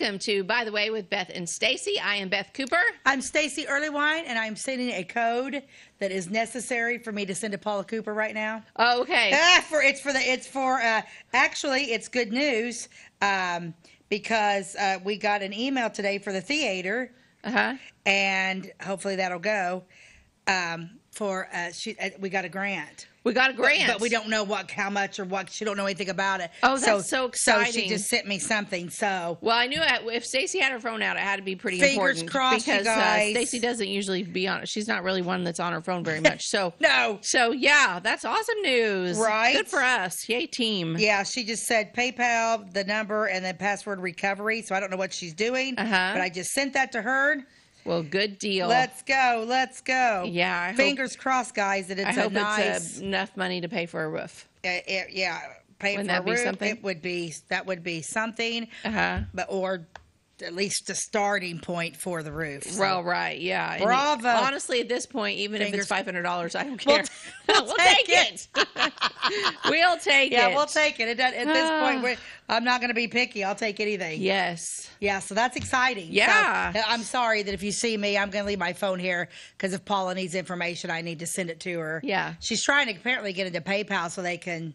Welcome to By the Way with Beth and Stacey. I am Beth Cooper. I'm Stacey Earlywine, and I'm sending a code that is necessary for me to send to Paula Cooper right now. Oh, okay. Actually, it's good news because we got an email today for the theater, and hopefully that'll go. We got a grant. We got a grant. But we don't know how much or what. She don't know anything about it. Oh, that's so exciting. So she just sent me something. So. Well, I knew if Stacey had her phone out, it had to be pretty Fingers important. Crossed, because you guys. Stacey doesn't usually be on it. She's not really one that's on her phone very much. So No. So, yeah, that's awesome news. Right. Good for us. Yay, team. Yeah, she just said PayPal, the number, and then password recovery. So I don't know what she's doing. But I just sent that to her. Well, good deal. Let's go. Yeah. Fingers crossed, guys, that it's it's enough money to pay for a roof. Pay Wouldn't for that a be roof. something? That would be something. Or at least a starting point for the roof. So. Well, right, yeah. Bravo. And honestly, at this point, even if it's $500, I don't care. We'll take it. We'll take it. Yeah, we'll take it. At this point, I'm not going to be picky. I'll take anything. Yes. Yeah, so that's exciting. Yeah. So, I'm sorry that if you see me, I'm going to leave my phone here because if Paula needs information, I need to send it to her. Yeah. She's trying to apparently get into PayPal so they can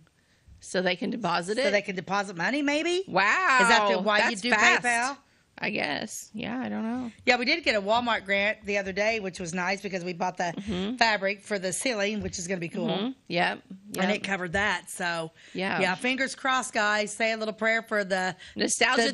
deposit it? So they can deposit money, maybe? Wow. Is that why you do fast. PayPal? I guess. Yeah, I don't know. Yeah, we did get a Walmart grant the other day, which was nice because we bought the fabric for the ceiling, which is going to be cool. Yep. And it covered that. So, yeah, fingers crossed, guys. Say a little prayer for the Nostalgia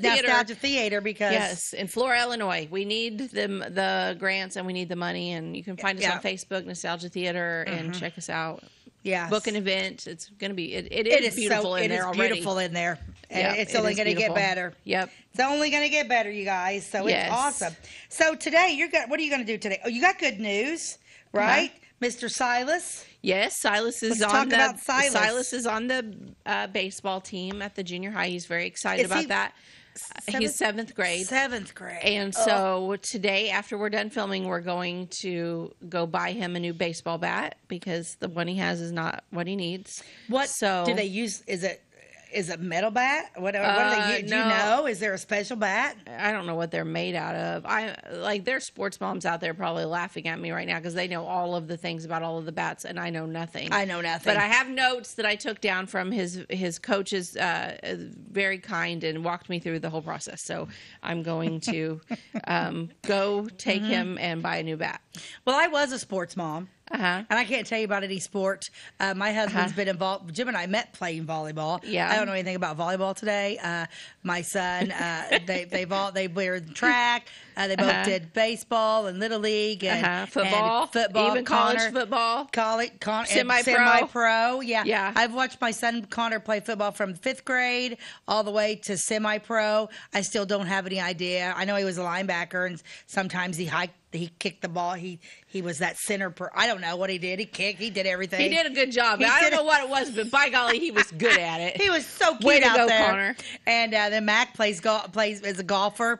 Theater because... Yes, in Flora, Illinois. We need the grants and we need the money. And you can find us on Facebook, Nostalgia Theater, and check us out. Yeah, book an event. It's going to be. It is beautiful in there already. It is beautiful in there. And it's only going to get better. Yep. It's only going to get better, you guys. So it's awesome. So today what are you going to do today? Oh, you got good news, right, Mr. Silas? Yes, Silas is Silas is on the baseball team at the junior high. He's very excited about that. He's 7th grade. 7th grade. And so today, after we're done filming, we're going to go buy him a new baseball bat because the one he has is not what he needs. What do they use? Is it metal bat? What do they use? Do you know? Is there a special bat? I don't know what they're made out of. There's sports moms out there probably laughing at me right now because they know all of the things about all of the bats and I know nothing. But I have notes that I took down from his coaches, very kind, and walked me through the whole process. So I'm going to go take him and buy a new bat. Well, I was a sports mom. And I can't tell you about any sport. My husband's been involved. Jim and I met playing volleyball. Yeah. I don't know anything about volleyball today. My son, they were in track. They both did baseball and little league and football, even college football, semi-pro. Yeah. I've watched my son Connor play football from 5th grade all the way to semi-pro. I still don't have any idea. I know he was a linebacker, and sometimes he kicked the ball. He was that center. I don't know what he did. He kicked. He did everything. He did a good job. I don't know what it was, but by golly, he was good at it. He was so cute Way to out go, there. Connor. And then Mac plays as a golfer.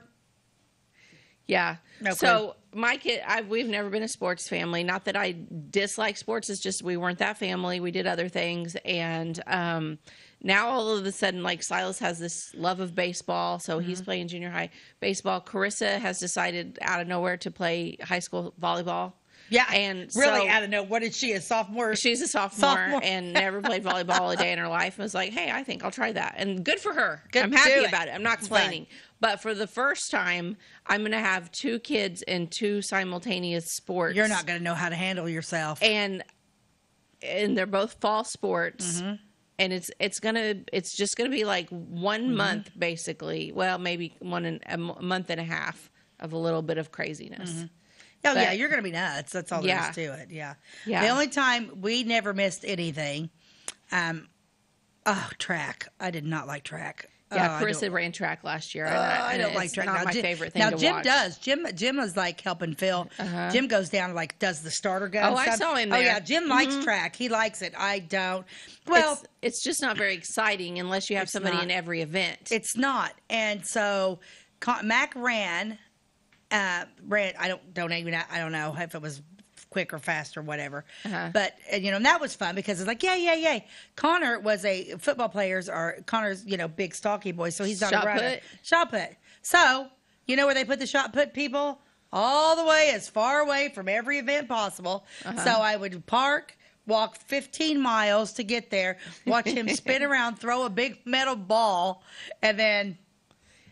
Yeah. Okay. So my kid, we've never been a sports family. Not that I dislike sports. It's just we weren't that family. We did other things. And now all of a sudden, Silas has this love of baseball. So he's playing junior high baseball. Carissa has decided out of nowhere to play high school volleyball. Yeah, and really out of nowhere. What is she, a sophomore? She's a sophomore and never played volleyball a day in her life. And was like, hey, I think I'll try that. And good for her. I'm happy about it. I'm not complaining. But for the first time, I'm going to have 2 kids in 2 simultaneous sports. You're not going to know how to handle yourself. And they're both fall sports. And it's just gonna be like 1 month basically. Well, maybe a month and a half of a little bit of craziness. Oh, yeah, you're going to be nuts. That's all there is to it. Yeah. The only time we never missed anything, track. I did not like track. Yeah, Carissa ran track last year. I don't like track. Not my favorite thing to Jim watch. does. Jim is helping Phil. Jim goes down does the starter gun. Oh, I saw him there. Oh, yeah, Jim likes track. He likes it. I don't. Well, it's just not very exciting unless you have somebody in every event. It's not. And so Mac ran. I don't know if it was quick or fast or whatever. But, and that was fun because it's yay. Connor was Connor's, big stocky boy, so he's not a runner. Shot put. So, you know where they put people? All the way, as far away from every event possible. So I would park, walk 15 miles to get there, watch him spin around, throw a big metal ball, and then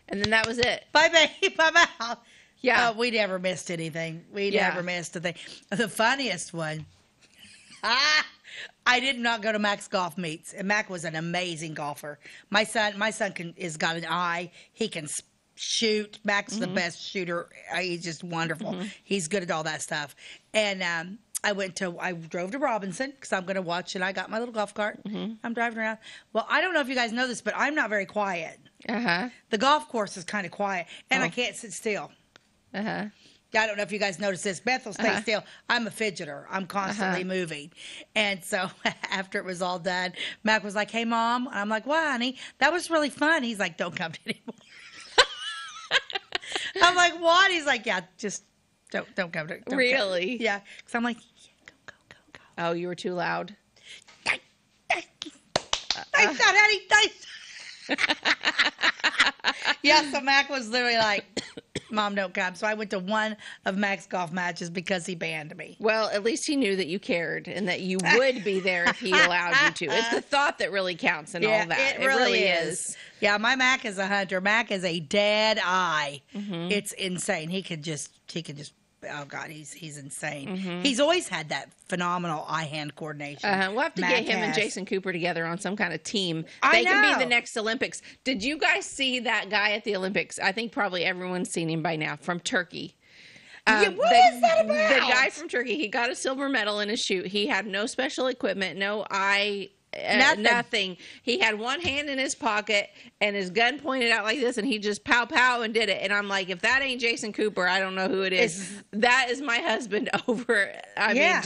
that was it. Bye, babe. Bye-bye. Yeah. We never missed anything. We never missed a thing. The funniest one, I did not go to Mac's golf meets, and Mac was an amazing golfer. My son has got an eye. He can shoot. Mac's the best shooter. He's just wonderful. He's good at all that stuff. And I drove to Robinson because I'm going to watch, and I got my little golf cart. I'm driving around. Well, I don't know if you guys know this, but I'm not very quiet. The golf course is kind of quiet, and I can't sit still. I don't know if you guys noticed this. Beth will stay still. I'm a fidgeter. I'm constantly moving. And so after it was all done, Mac was like, "Hey, Mom." And I'm like, "What, honey? That was really fun." He's like, "Don't come to anymore." I'm like, "What?" He's like, "Yeah, just don't come to." Don't really? Come. Yeah. Because I'm like, "Yeah, go. Oh, you were too loud. Nice shot, honey. Nice. Yeah, so Mac was literally like, "Mom, don't come." So I went to one of Mac's golf matches because he banned me. Well, at least he knew that you cared and that you would be there if he allowed you to. It's the thought that really counts and all that. It really is. Yeah, my Mac is a hunter. Mac is a dead eye. It's insane. He could just. Oh God, he's insane. He's always had that phenomenal eye-hand coordination. We'll have to get him and Jason Cooper together on some kind of team. They can be the next Olympics. Did you guys see that guy at the Olympics? I think probably everyone's seen him by now, from Turkey. What is that about? The guy from Turkey, he got a silver medal in his shoot. He had no special equipment, no eye. Nothing. He had one hand in his pocket and his gun pointed out like this, and he just pow and did it. And I'm like, if that ain't Jason Cooper, I don't know who it is. That is my husband over. I mean,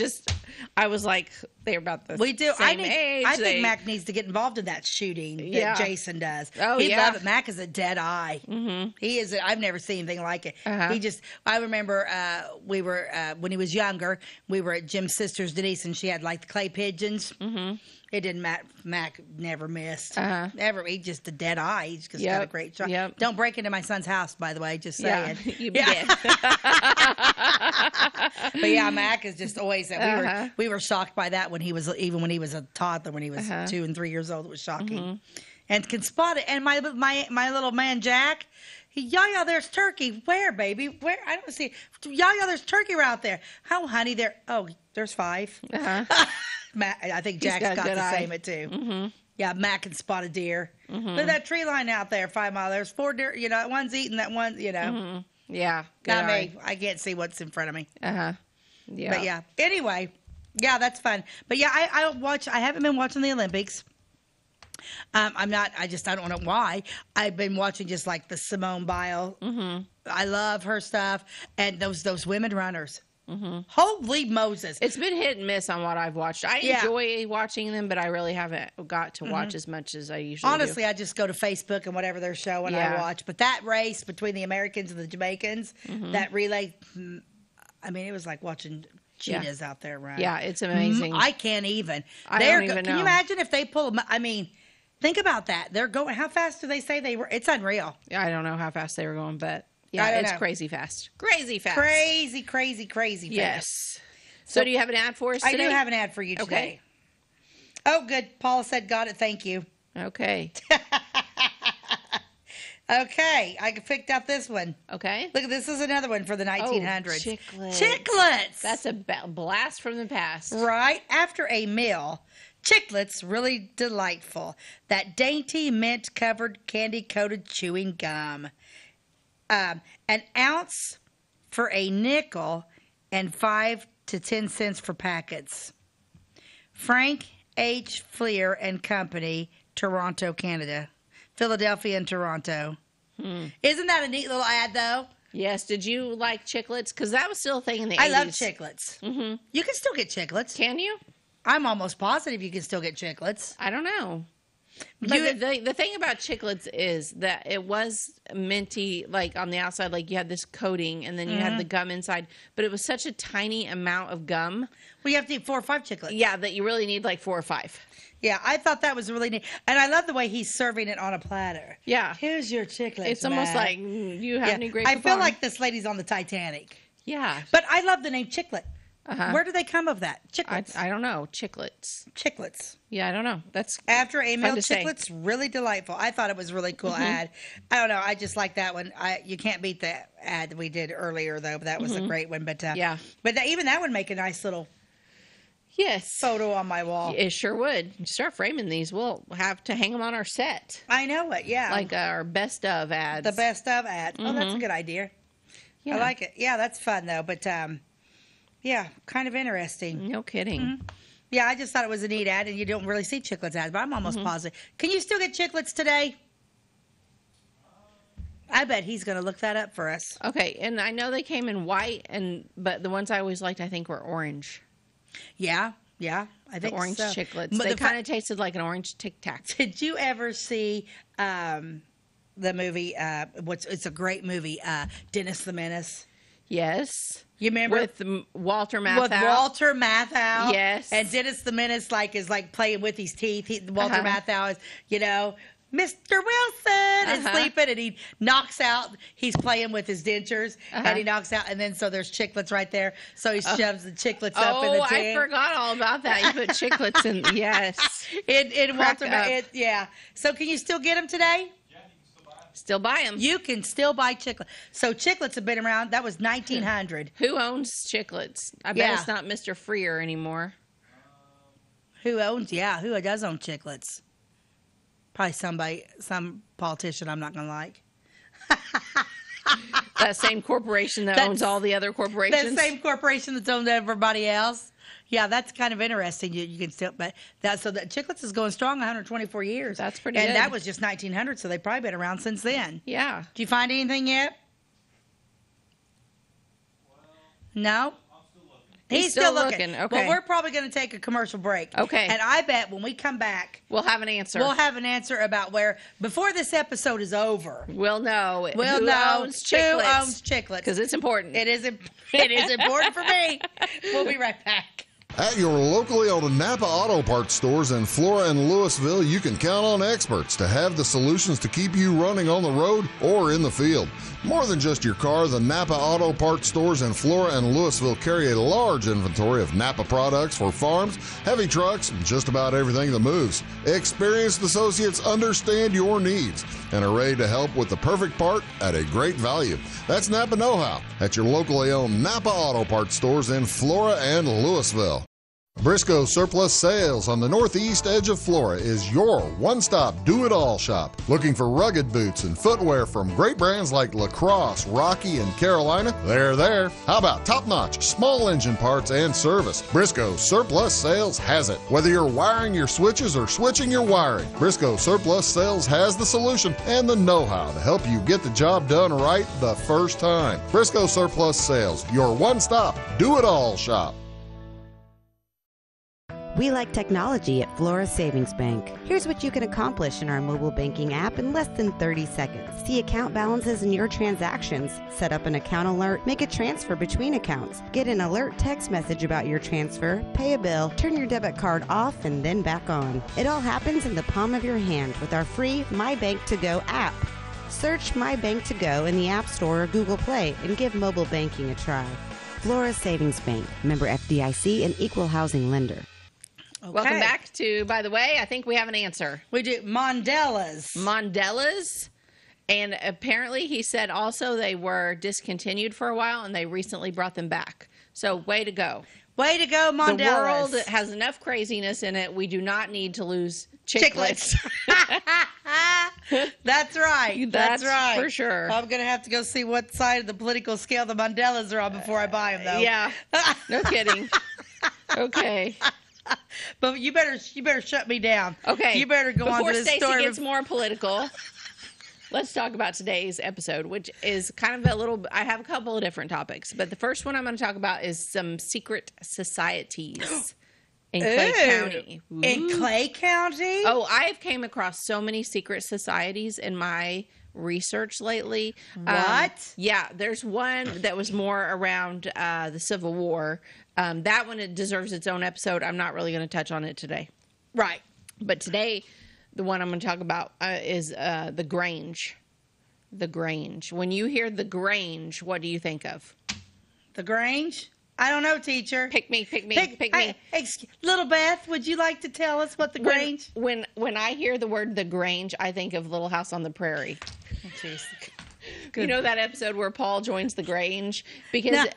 I was like, they're about the same age. I think Mac needs to get involved in that shooting that Jason does. Oh, he'd love it. Mac is a dead eye. He is. I've never seen anything like it. I remember we were when he was younger. We were at Jim's sister's, Denise, and she had like the clay pigeons. It didn't matter. Mac never missed. Ever. He just a dead eye. He's just got a great shot. Don't break into my son's house, by the way. Just saying. You did. But yeah, Mac is just always. We were shocked by that when he was a toddler, when he was 2 and 3 years old. It was shocking, and can spot it. And my little man Jack. Yaya, there's turkey. Where, baby? Where? I don't see. Yaya, there's turkey right there. How, honey? There's 5. Matt, I think Jack's got the same it too. Yeah, Matt can spot a deer. Look at that tree line out there, 5 Mile. There's 4 deer. You know, one's eating that one. You know. Yeah. Not me. I can't see what's in front of me. Yeah. But yeah. Anyway, yeah, that's fun. But yeah, I haven't been watching the Olympics. I'm not. I don't know why. I've been watching just like the Simone Biles. I love her stuff, and those women runners. Holy Moses! It's been hit and miss on what I've watched. I enjoy watching them, but I really haven't got to watch as much as I usually Honestly, do. I just go to Facebook and whatever they're showing, I watch. But that race between the Americans and the Jamaicans, that relay, I mean, it was like watching cheetahs out there running. Yeah, it's amazing. I can't even. I don't even know. Can you imagine if they pull them? I mean, think about that. They're going. How fast do they say they were? It's unreal. I don't know how fast they were going, but. Yeah, it's crazy fast. Crazy fast. Crazy fast. Yes. So do you have an ad for us today? I do have an ad for you today. Oh, good. Paula said, got it. Thank you. Okay. Okay. I picked out this one. Okay. Look, this is another one for the 1900s. Chiclets. That's a blast from the past. Right. After a meal, Chiclets, really delightful. That dainty mint-covered, candy-coated chewing gum. An ounce for a nickel and 5 to 10 cents for packets. Frank H. Fleer and Company, Toronto, Canada. Philadelphia and Toronto. Isn't that a neat little ad, though? Yes. Did you like Chiclets? Because that was still a thing in the 80s. I love Chiclets. You can still get Chiclets. Can you? I'm almost positive you can still get Chiclets. I don't know. But the thing about chiclets is that it was minty, like on the outside, like you had this coating and then you had the gum inside, but it was such a tiny amount of gum. Well, you have to eat 4 or 5 chiclets. Yeah, that you really need like 4 or 5. Yeah, I thought that was really neat. And I love the way he's serving it on a platter. Yeah. Here's your chiclets. It's almost like, you have any great I feel like this lady's on the Titanic. Yeah. But I love the name Chiclet. Where do they come of that? Chiclets. I don't know. Chiclets. Chiclets. Yeah, I don't know. That's after a meal. Chiclets, really delightful. I thought it was a really cool ad. I don't know. I just like that one. You can't beat the ad that we did earlier though. But that was a great one. But yeah. But even that would make a nice little photo on my wall. It sure would. Start framing these. We'll have to hang them on our set. I know it. Yeah. Like our best of ads. The best of ads. Oh, that's a good idea. Yeah. I like it. Yeah, that's fun though. But yeah, kind of interesting. No kidding. Yeah, I just thought it was a neat ad, and you don't really see Chiclets ads, but I'm almost positive. Can you still get Chiclets today? I bet he's going to look that up for us. Okay, and I know they came in white, but the ones I always liked, I think, were orange. Yeah, I think the orange so. Chiclets. They kind of tasted like an orange Tic Tac. Did you ever see the movie? It's a great movie, Dennis the Menace. Yes. You remember with Walter Matthau? With Walter Matthau. Yes. And Dennis the Menace is playing with his teeth. Walter Matthau is, Mr. Wilson is sleeping, and he knocks out. He's playing with his dentures, and he knocks out, and then so there's Chiclets right there. So he shoves the Chiclets up in the tank. I forgot all about that. You put Chiclets in. Yes. In Walter Matthau. Yeah. So can you still get them today? Still buy them. You can still buy Chiclets. So Chiclets have been around. That was 1900. Who owns Chiclets? I bet it's not Mr. Freer anymore. Who does own Chiclets? Probably some politician I'm not going to like. That same corporation that owns all the other corporations? That same corporation that's owned everybody else. Yeah, that's kind of interesting. You can still, but so the Chiclets is going strong 124 years. That's pretty good. And that was just 1900, so they've probably been around since then. Yeah. Do you find anything yet? No? He's still looking. Okay. Well, we're probably going to take a commercial break. Okay. And I bet when we come back, we'll have an answer. We'll have an answer about before this episode is over. We'll know. Who owns Chiclets. Because it's important. It is important for me. We'll be right back. At your locally owned Napa Auto Parts stores in Flora and Louisville, you can count on experts to have the solutions to keep you running on the road or in the field. More than just your car, the Napa Auto Parts stores in Flora and Louisville carry a large inventory of Napa products for farms, heavy trucks, and just about everything that moves. Experienced associates understand your needs and are ready to help with the perfect part at a great value. That's Napa Know-How at your locally owned Napa Auto Parts stores in Flora and Louisville. Briscoe Surplus Sales on the northeast edge of Flora is your one-stop do-it-all shop. Looking for rugged boots and footwear from great brands like Lacrosse, Rocky, and Carolina? They're there. How about top-notch small engine parts and service? Briscoe Surplus Sales has it. Whether you're wiring your switches or switching your wiring, Briscoe Surplus Sales has the solution and the know-how to help you get the job done right the first time. Briscoe Surplus Sales, your one-stop do-it-all shop. We like technology at Flora Savings Bank. Here's what you can accomplish in our mobile banking app in less than 30 seconds. See account balances in your transactions, set up an account alert, make a transfer between accounts, get an alert text message about your transfer, pay a bill, turn your debit card off and then back on. It all happens in the palm of your hand with our free My Bank to Go app. Search My Bank to Go in the App Store or Google Play and give mobile banking a try. Flora Savings Bank, member FDIC and equal housing lender. Okay. Welcome back to, by the way, I think we have an answer. We do. Mondellas. And apparently he said also they were discontinued for a while and they recently brought them back. So way to go. Way to go, Mondellas. The world has enough craziness in it. We do not need to lose Chiclets. That's right. That's right. For sure. I'm going to have to go see what side of the political scale the Mondellas are on before I buy them, though. Yeah. No kidding. Okay. But you better shut me down. Okay. You better go on to this story. Before Stacey gets more political, let's talk about today's episode, which is kind of I have a couple of different topics, but the first one I'm going to talk about is some secret societies. in Clay County. Ooh. In Clay County? Oh, I have came across so many secret societies in my research lately. What? Yeah, there's one that was more around the Civil War. That one, it deserves its own episode. I'm not really going to touch on it today. Right. But today, the one I'm going to talk about is the Grange. The Grange. When you hear the Grange, what do you think of? The Grange? I don't know, teacher. Pick me. Little Beth, would you like to tell us what the Grange? When I hear the word the Grange, I think of Little House on the Prairie. Oh, jeez. You know that episode where Paul joins the Grange? Because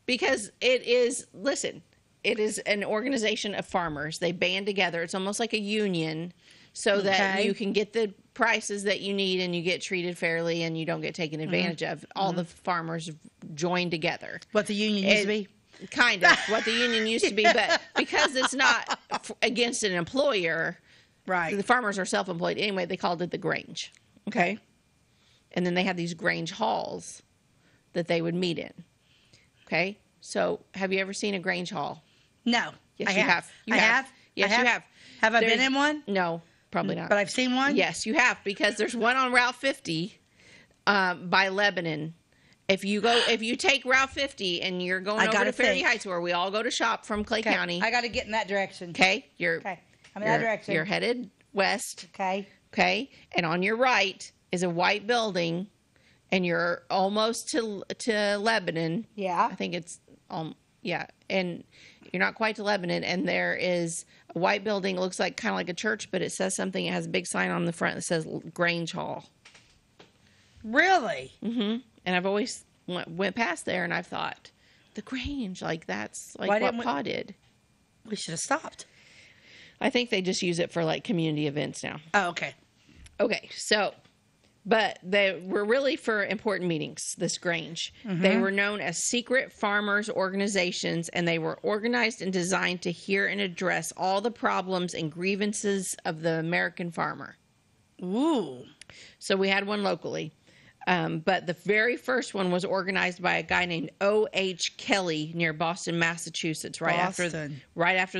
Because it is, listen, it is an organization of farmers. They band together. It's almost like a union so that you can get the prices that you need and you get treated fairly and you don't get taken advantage of. All the farmers join together. What the union used to be? Kind of what the union used to be, but because it's not against an employer, right? The farmers are self-employed anyway. They called it the Grange, okay? And then they had these Grange halls that they would meet in, okay? So, have you ever seen a Grange hall? No, yes, you have. You have. Yes, you have. Have I been in one? No, probably not. But I've seen one. Yes, you have, because there's one on Route 50 by Lebanon. If you take Route 50 and you're going over to Ferry Heights, where we all go to shop from Clay County. I got to get in that direction. Okay. I'm in that direction. You're headed west. Okay. Okay. And on your right is a white building, and you're almost to Lebanon. Yeah. I think it's yeah. And you're not quite to Lebanon, and there is a white building. It looks like kind of like a church, but it says something. It has a big sign on the front that says Grange Hall. Really? Mm-hmm. And I've always went past there, and I've thought, the Grange, like that's like what Pa did. We should have stopped. I think they just use it for like community events now. Oh, okay. Okay, so, but they were really for important meetings, this Grange. Mm-hmm. They were known as secret farmers organizations, and they were organized and designed to hear and address all the problems and grievances of the American farmer. Ooh. So we had one locally. But the very first one was organized by a guy named O.H. Kelly near Boston, Massachusetts, right after the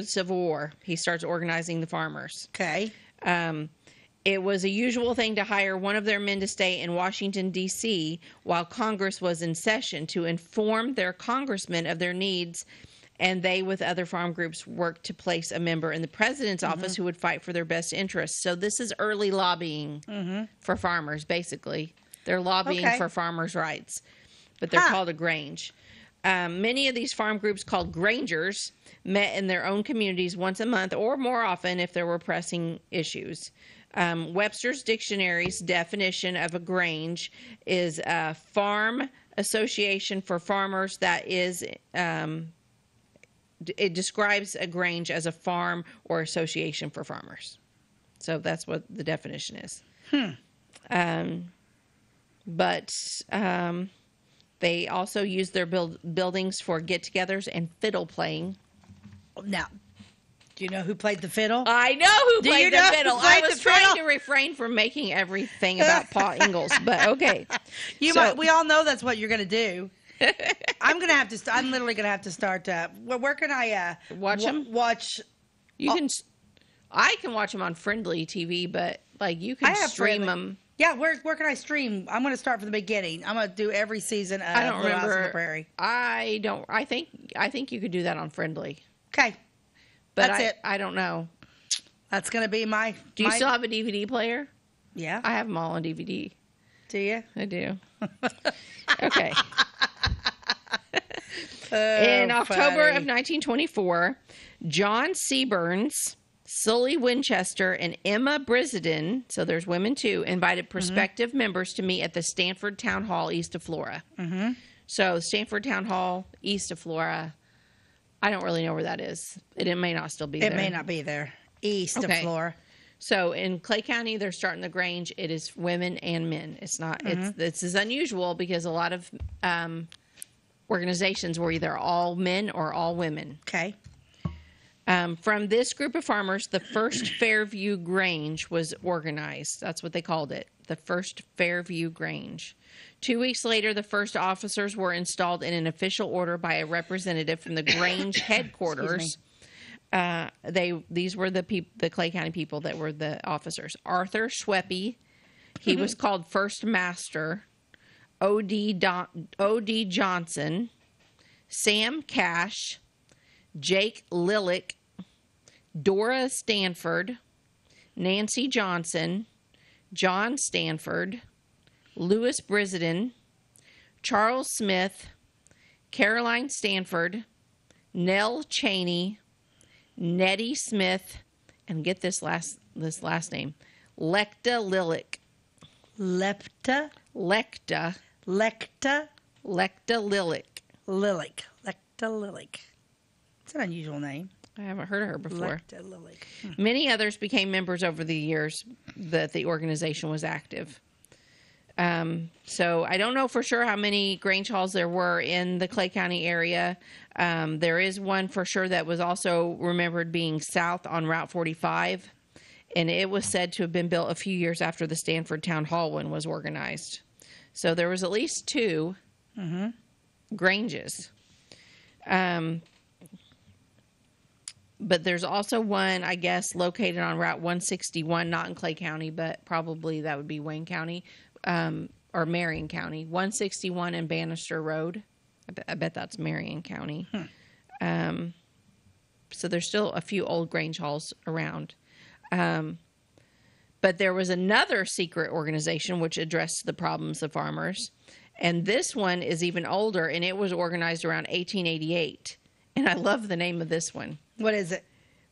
Civil War. He starts organizing the farmers. Okay. It was a usual thing to hire one of their men to stay in Washington, D.C. while Congress was in session to inform their congressmen of their needs, and they, with other farm groups, worked to place a member in the president's office who would fight for their best interests. So this is early lobbying for farmers, basically. They're lobbying for farmers' rights, but they're called a Grange. Many of these farm groups, called Grangers, met in their own communities once a month or more often if there were pressing issues. Webster's Dictionary's definition of a Grange is a farm association for farmers that is, it describes a Grange as a farm or association for farmers. So that's what the definition is. But they also use their buildings for get-togethers and fiddle playing. Now, do you know who played the fiddle? I know who played the fiddle. I was trying to refrain from making everything about Pa Ingalls, but okay. We all know that's what you're going to do. I'm literally going to have to start. Where can I watch them? I can watch them on Friendly TV, but like you can stream them. Yeah, where can I stream? I'm going to start from the beginning. I'm going to do every season of I don't Little remember. House on the Prairie. I think you could do that on Friendly. Okay. But that's it. I don't know. That's going to be my... Do you still have a DVD player? Yeah. I have them all on DVD. Do you? I do. Okay. In October of 1924, John Seaburns, Sully Winchester, and Emma Brisden, so there's women too, invited prospective members to meet at the Stanford Town Hall east of Flora. So Stanford Town Hall east of Flora, I don't really know where that is. It may not still be there. It may not be there. East of Flora. So in Clay County, they're starting the Grange. It is women and men. It's not. This is unusual because a lot of organizations were either all men or all women. Okay. From this group of farmers, the first Fairview Grange was organized. That's what they called it, the first Fairview Grange. 2 weeks later, the first officers were installed in an official order by a representative from the Grange headquarters These were the Clay County people that were the officers. Arthur Schweppe, he was called First Master. O.D. Johnson, Sam Cash, Jake Lillick, Dora Stanford, Nancy Johnson, John Stanford, Louis Brisden, Charles Smith, Caroline Stanford, Nell Cheney, Nettie Smith, and get this last name, Lecta Lillick. Lecta Lillick. Lecta Lillick. It's an unusual name. I haven't heard of her before. Lecta Lillick. Many others became members over the years that the organization was active. So I don't know for sure how many Grange Halls there were in the Clay County area. There is one for sure that was also remembered being south on Route 45. And it was said to have been built a few years after the Stanford Town Hall one was organized. So there was at least two Granges. But there's also one, I guess, located on Route 161, not in Clay County, but probably that would be Wayne County or Marion County. 161 and Bannister Road. I bet that's Marion County. So there's still a few old Grange Halls around. But there was another secret organization which addressed the problems of farmers. And this one is even older, and it was organized around 1888. And I love the name of this one. What is it?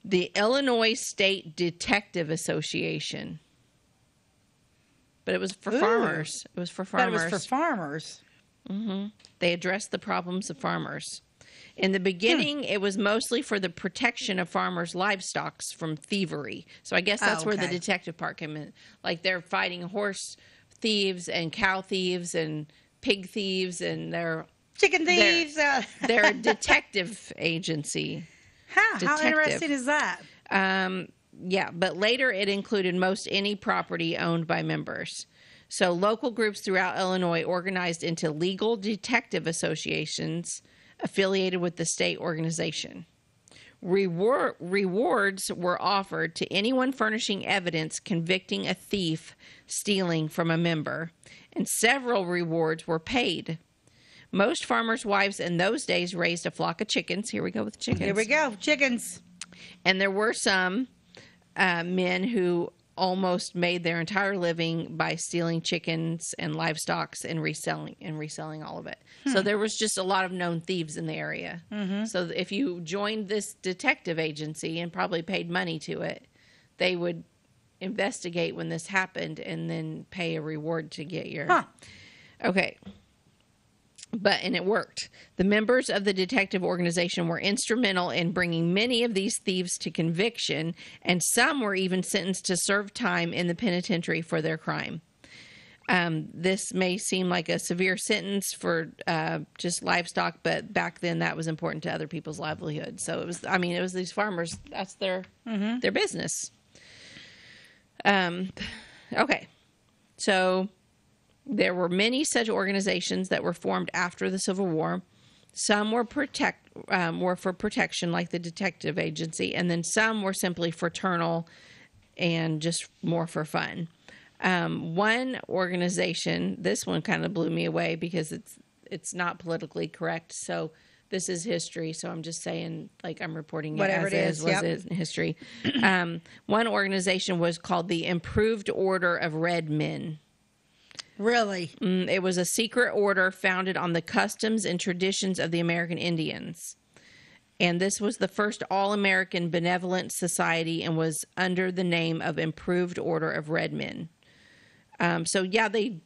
The Illinois State Detective Association. But it was for farmers. It was for farmers. But it was for farmers. Mm-hmm. They addressed the problems of farmers. In the beginning, it was mostly for the protection of farmers' livestock from thievery. So I guess that's where the detective part came in. Like they're fighting horse thieves and cow thieves and pig thieves and they're chicken thieves. They're a detective agency. How interesting is that? Yeah, but later it included most any property owned by members. So local groups throughout Illinois organized into legal detective associations affiliated with the state organization. Rewards were offered to anyone furnishing evidence convicting a thief stealing from a member, and several rewards were paid. Most farmers' wives in those days raised a flock of chickens. Here we go with chickens. Here we go, chickens. And there were some men who almost made their entire living by stealing chickens and livestock and reselling all of it. So there was just a lot of known thieves in the area. So if you joined this detective agency and probably paid money to it, they would investigate when this happened and then pay a reward to get your... Okay. And it worked. The members of the detective organization were instrumental in bringing many of these thieves to conviction, and some were even sentenced to serve time in the penitentiary for their crime. This may seem like a severe sentence for just livestock, but back then that was important to other people's livelihood. So it was these farmers. That's their business. Okay. So there were many such organizations that were formed after the Civil War. Some were for protection, like the detective agency, and then some were simply fraternal and just more for fun. One organization, this one kind of blew me away because it's not politically correct. So this is history. So I'm just saying, like I'm reporting whatever it as was in history. One organization was called the Improved Order of Red Men. Really? It was a secret order founded on the customs and traditions of the American Indians. And this was the first all-American benevolent society and was under the name of Improved Order of Red Men. The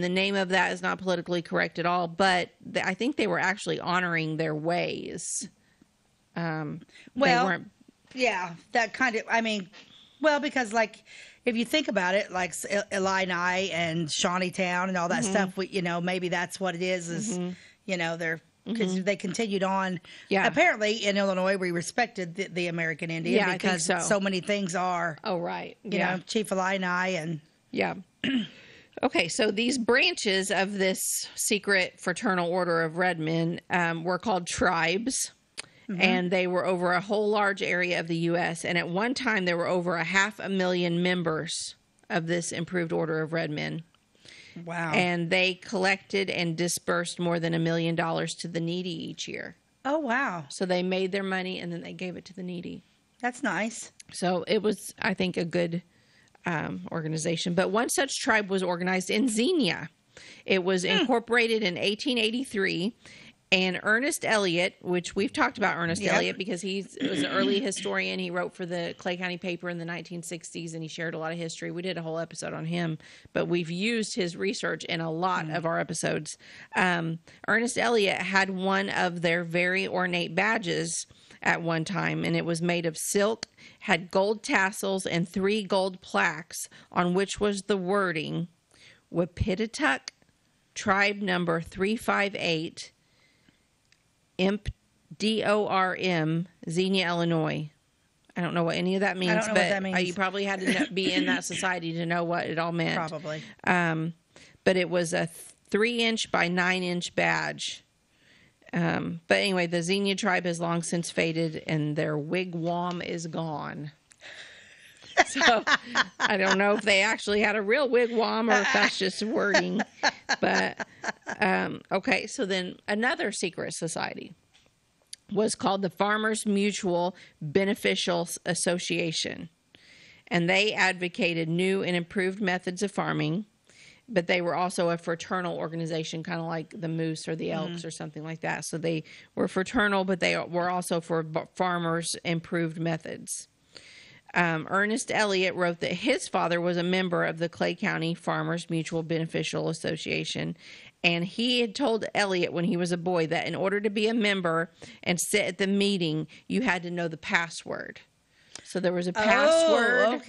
name of that is not politically correct at all, but I think they were actually honoring their ways. That kind of, because like, if you think about it, like Illini and Shawneetown and all that stuff, maybe that's what it is they're, because they continued on. Yeah. Apparently in Illinois, we respected the American Indian because so many things are. Oh, right. Chief Illini and. Yeah. Okay, so these branches of this secret fraternal order of red men were called tribes. and they were over a whole large area of the U.S. And at one time, there were over 500,000 members of this Improved Order of Red Men. Wow. And they collected and dispersed more than $1 million to the needy each year. Oh, wow. So they made their money and then they gave it to the needy. That's nice. So it was, I think, a good organization. But one such tribe was organized in Xenia. It was incorporated in 1883. And Ernest Elliott, which we've talked about Ernest Elliott because he was an early historian. He wrote for the Clay County paper in the 1960s, and he shared a lot of history. We did a whole episode on him, but we've used his research in a lot of our episodes. Ernest Elliott had one of their very ornate badges at one time, and it was made of silk, had gold tassels, and 3 gold plaques on which was the wording, Wapitatuck, tribe number 358, Imp, D-O-R-M, Xenia, Illinois. I don't know what any of that means, but you probably had to be in that society to know what it all meant. Probably. But it was a 3-inch by 9-inch badge. But anyway, the Xenia tribe has long since faded, and their wigwam is gone. So I don't know if they actually had a real wigwam or if that's just wording. But, okay, so then another secret society was called the Farmers Mutual Beneficial Association. And they advocated new and improved methods of farming, but they were also a fraternal organization, kind of like the Moose or the Elks or something like that. So they were fraternal, but they were also for farmers' improved methods. Ernest Elliott wrote that his father was a member of the Clay County Farmers Mutual Beneficial Association, and he had told Elliott when he was a boy that in order to be a member and sit at the meeting, you had to know the password. So there was a password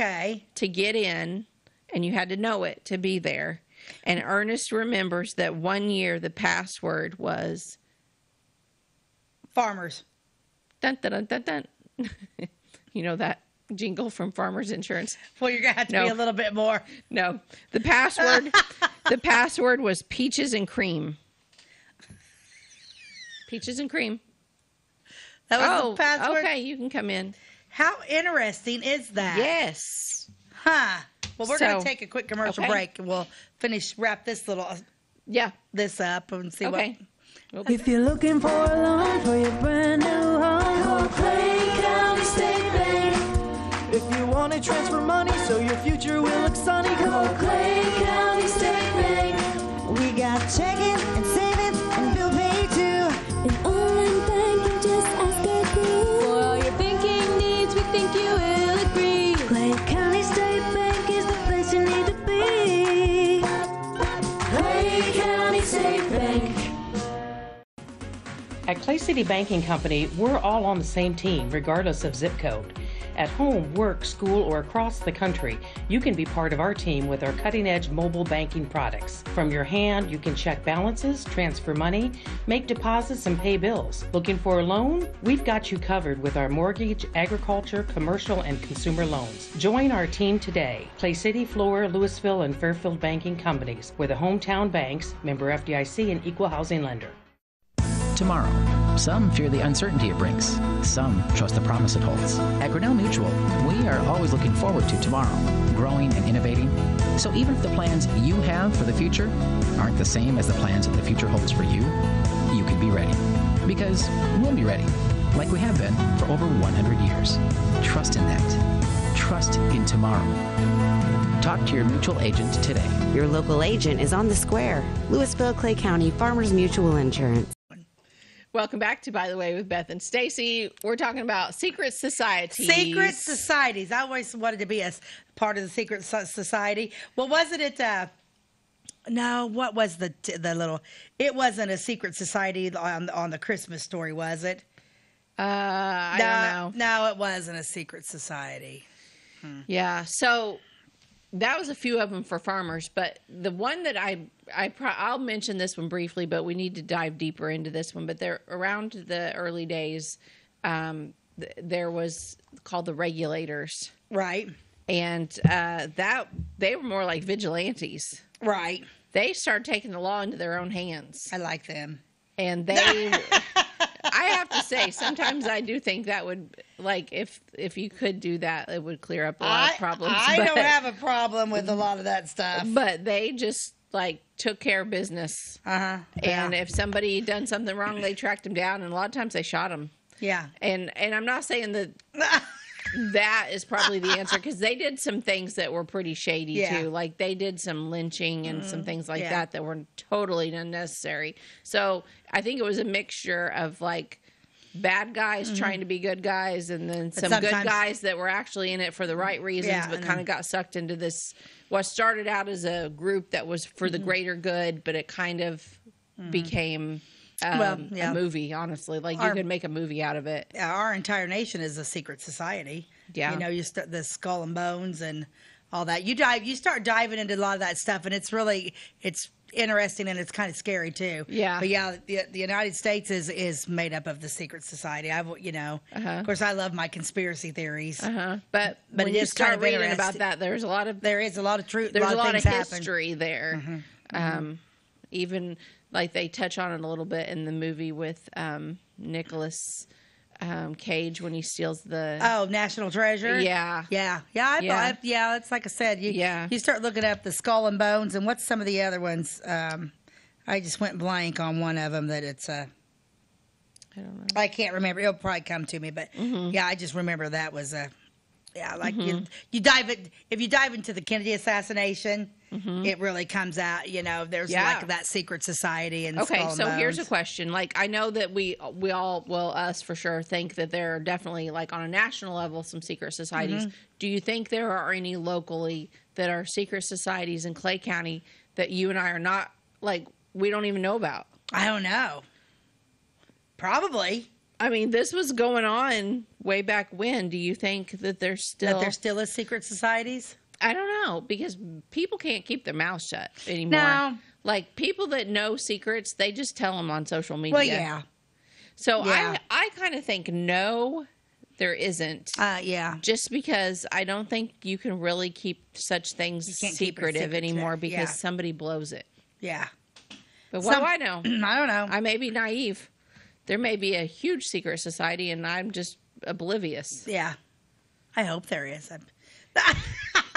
to get in, and you had to know it to be there. And Ernest remembers that one year the password was farmers. Dun, dun, dun, dun, dun. You know that jingle from Farmers Insurance? Well, you're going to have to be a little bit more. No. The password was peaches and cream. Peaches and cream. That was the password? Okay, you can come in. How interesting is that? Yes. Huh. Well, we're going to take a quick commercial break, and we'll wrap this this up and see what. If you're looking for a loan for your brand new home, call Clay County State Bank. If you want to transfer money so your future will look sunny, call Clay County State Bank. We got checking and savings and bill pay too. An online banking, just ask our crew. For all your banking needs, we think you will agree. Clay County State Bank is the place you need to be. Clay County State Bank. At Clay City Banking Company, we're all on the same team, regardless of zip code. At home, work, school, or across the country, you can be part of our team with our cutting-edge mobile banking products. From your hand, you can check balances, transfer money, make deposits, and pay bills. Looking for a loan? We've got you covered with our mortgage, agriculture, commercial, and consumer loans. Join our team today. Clay City, Flora, Louisville, and Fairfield Banking Companies. We're the hometown banks, member FDIC, and equal housing lender. Tomorrow. Some fear the uncertainty it brings. Some trust the promise it holds. At Grinnell Mutual, we are always looking forward to tomorrow, growing and innovating. So even if the plans you have for the future aren't the same as the plans that the future holds for you, you can be ready. Because we'll be ready, like we have been for over 100 years. Trust in that. Trust in tomorrow. Talk to your mutual agent today. Your local agent is on the square. Louisville, Clay County Farmers Mutual Insurance. Welcome back to By the Way with Beth and Stacey. We're talking about secret societies. Secret societies. I always wanted to be a part of the secret society. Well, wasn't it? No, what was the little? It wasn't a secret society on the Christmas Story, was it? I don't know. No, it wasn't a secret society. Yeah. So that was a few of them for farmers, but the one that I'll mention this one briefly, but we need to dive deeper into this one. But they're around the early days. There was called the Regulators, right? And that they were more like vigilantes, right? They started taking the law into their own hands. I like them, and they. I have to say, sometimes I do think that would, like, if you could do that, it would clear up a lot of problems. I don't have a problem with a lot of that stuff. But they just, like, took care of business. Uh-huh. And if somebody done something wrong, they tracked them down, and a lot of times they shot them. Yeah. And I'm not saying that that is probably the answer, because they did some things that were pretty shady, too. Like, they did some lynching and some things like that were totally unnecessary. So I think it was a mixture of, like, bad guys trying to be good guys, and then some good guys that were actually in it for the right reasons, but kind of got sucked into this, what started out as a group that was for the greater good, but it kind of became... a movie, honestly. Like, you could make a movie out of it. Yeah, our entire nation is a secret society. Yeah. You know, you start the Skull and Bones and all that. You start diving into a lot of that stuff, and it's interesting, and it's kind of scary too. Yeah. But yeah, the United States is made up of the secret society. Of course, I love my conspiracy theories. But when you start reading about that, there is a lot of truth. There's a lot of happen. history there. Even like they touch on it a little bit in the movie with Nicolas Cage when he steals the National Treasure. Yeah. It's like I said. You start looking up the Skull and Bones, and what's some of the other ones? I just went blank on one of them. That it's I don't know. I can't remember. It'll probably come to me, but I just remember that was you dive it. If you dive into the Kennedy assassination, it really comes out. You know, there's like that secret society and Skull and Bones. Here's a question. Like, I know that we all, well, us for sure, think that there are definitely, like, on a national level, some secret societies. Do you think there are any locally that are secret societies in Clay County that you and I are not, like, we don't even know about? I don't know. Probably. I mean, this was going on way back when. Do you think that there's still is secret societies? I don't know, because people can't keep their mouths shut anymore. No. Like, people that know secrets, they just tell them on social media. Well, yeah. So I kind of think no, there isn't. Just because I don't think you can really keep such things secretive anymore because somebody blows it. Yeah. But what do I know? I don't know. I may be naive. There may be a huge secret society, and I'm just oblivious. Yeah. I hope there is.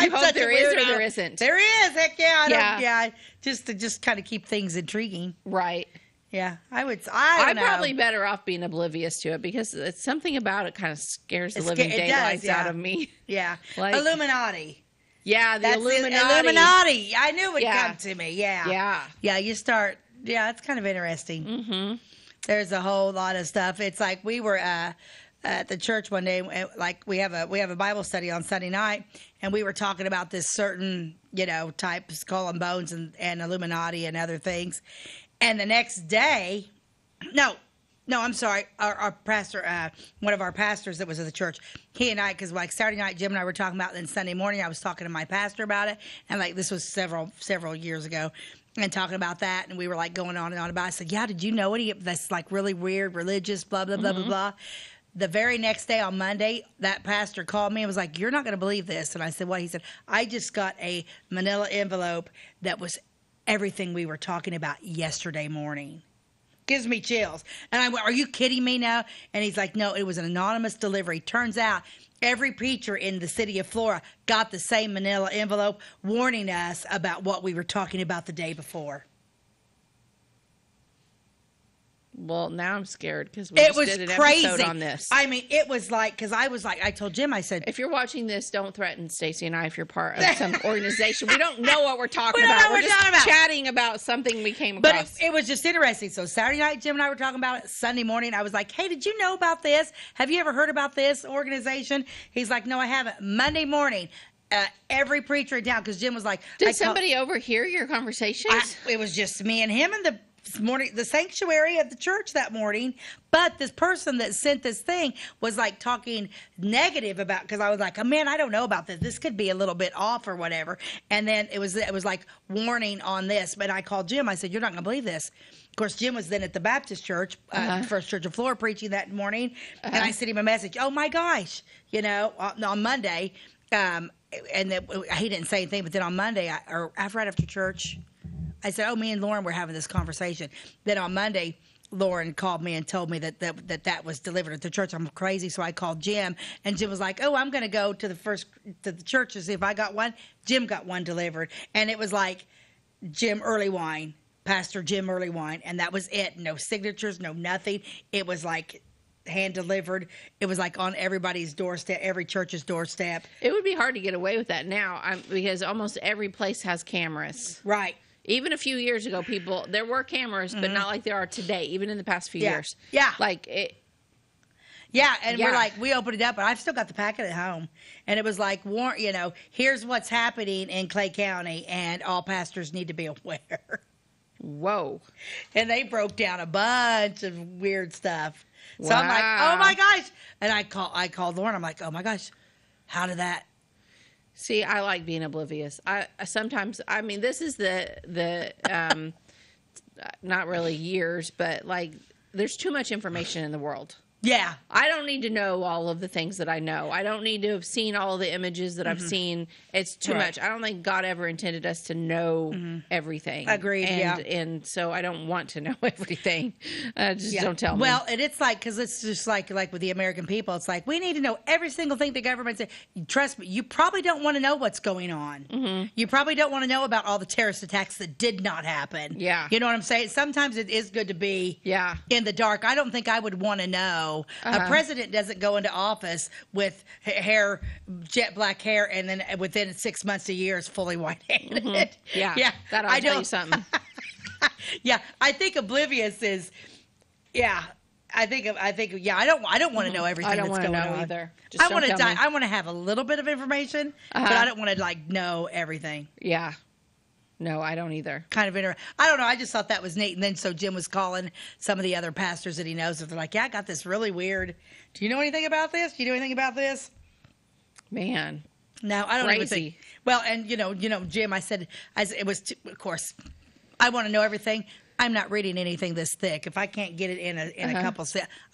You hope there is or there isn't? There is. Heck yeah. Just to kind of keep things intriguing. Right. Yeah. I'm probably better off being oblivious to it, because it's something about it kind of scares the living daylights out of me. Yeah. Like, Illuminati. Yeah, the Illuminati. Illuminati. I knew it would come to me. Yeah. Yeah. Yeah, you start. Yeah, it's kind of interesting. There's a whole lot of stuff. It's like we were at the church one day, like we have a Bible study on Sunday night, and we were talking about this certain, type Skull and Bones and Illuminati and other things. And the next day, no, I'm sorry, our pastor, one of our pastors that was at the church, he and I, because like Saturday night, Jim and I were talking about it, then Sunday morning I was talking to my pastor about it, and like this was several years ago. And talking about that, and we were like going on and on about it. I said, did you know any of that's like really weird, religious, blah, blah, blah, blah, blah. The very next day on Monday, that pastor called me and was like, you're not going to believe this. And I said, what? He said, I just got a manila envelope that was everything we were talking about yesterday morning. Gives me chills. And I went, are you kidding me now? And he's like, no, it was an anonymous delivery. Turns out every preacher in the city of Flora got the same manila envelope warning us about what we were talking about the day before. Well, now I'm scared because we just did an episode on this. I mean, it was like, because I told Jim, I said, if you're watching this, don't threaten Stacey and I if you're part of some organization. We don't know what we're talking about. We're just chatting about something we came across. But it was just interesting. So Saturday night, Jim and I were talking about it. Sunday morning, I was like, hey, did you know about this? Have you ever heard about this organization? He's like, no, I haven't. Monday morning, every preacher in town, because Jim was like, did somebody overhear your conversations? It was just me and him and the sanctuary at the church that morning. But this person that sent this thing was like talking negative about, because I was like, oh man, I don't know about this. This could be a little bit off or whatever. And then it was like warning on this. But I called Jim. I said, you're not going to believe this. Of course, Jim was then at the Baptist church, First Church of Flora, preaching that morning. And I sent him a message. Oh my gosh, on Monday. And he didn't say anything. But then on Monday, right after church, I said, oh, me and Lauren were having this conversation. Then on Monday, Lauren called me and told me that was delivered at the church. I'm crazy, so I called Jim, and Jim was like, "Oh, I'm going to go to the church to see if I got one." Jim got one delivered, and it was like Jim Earlywine, Pastor Jim Earlywine, and that was it. No signatures, no nothing. It was like hand delivered. It was like on everybody's doorstep, every church's doorstep. It would be hard to get away with that now, because almost every place has cameras. Right. Even a few years ago, there were cameras, but not like there are today, even in the past few years. Yeah. Like it. Yeah, and we're like, we opened it up, but I've still got the packet at home. And it was like, here's what's happening in Clay County, and all pastors need to be aware. Whoa. And they broke down a bunch of weird stuff. So Wow. I'm like, oh my gosh. And I called Lauren. I'm like, oh my gosh, how did that? See, I like being oblivious. Sometimes, this is the not really years, but like there's too much information in the world. Yeah. I don't need to know all of the things that I know. I don't need to have seen all of the images that I've seen. It's too much. I don't think God ever intended us to know everything. Agreed, and so I don't want to know everything. Just don't tell me. Well, and it's like, because it's just like with the American people, it's like, we need to know every single thing the government says. Trust me, you probably don't want to know what's going on. You probably don't want to know about all the terrorist attacks that did not happen. Yeah. You know what I'm saying? Sometimes it is good to be in the dark. I don't think I would want to know. A president doesn't go into office with jet black hair, and then within 6 months to a year is fully white-handed. Yeah. That'll tell you something. Yeah, I think oblivious is. Yeah, I think. Yeah, I don't want to know everything that's going on. I don't want to know either. Just I want to I want to have a little bit of information, but I don't want to know everything. Yeah. No, I don't either. Kind of I don't know. I just thought that was neat. And then so Jim was calling some of the other pastors that he knows, and they're like, "Yeah, I got this really weird. Do you know anything about this? Do you know anything about this?" Man, no, I don't crazy. even think. Well, and Jim, I said, it was of course, I want to know everything. I'm not reading anything this thick. If I can't get it in a couple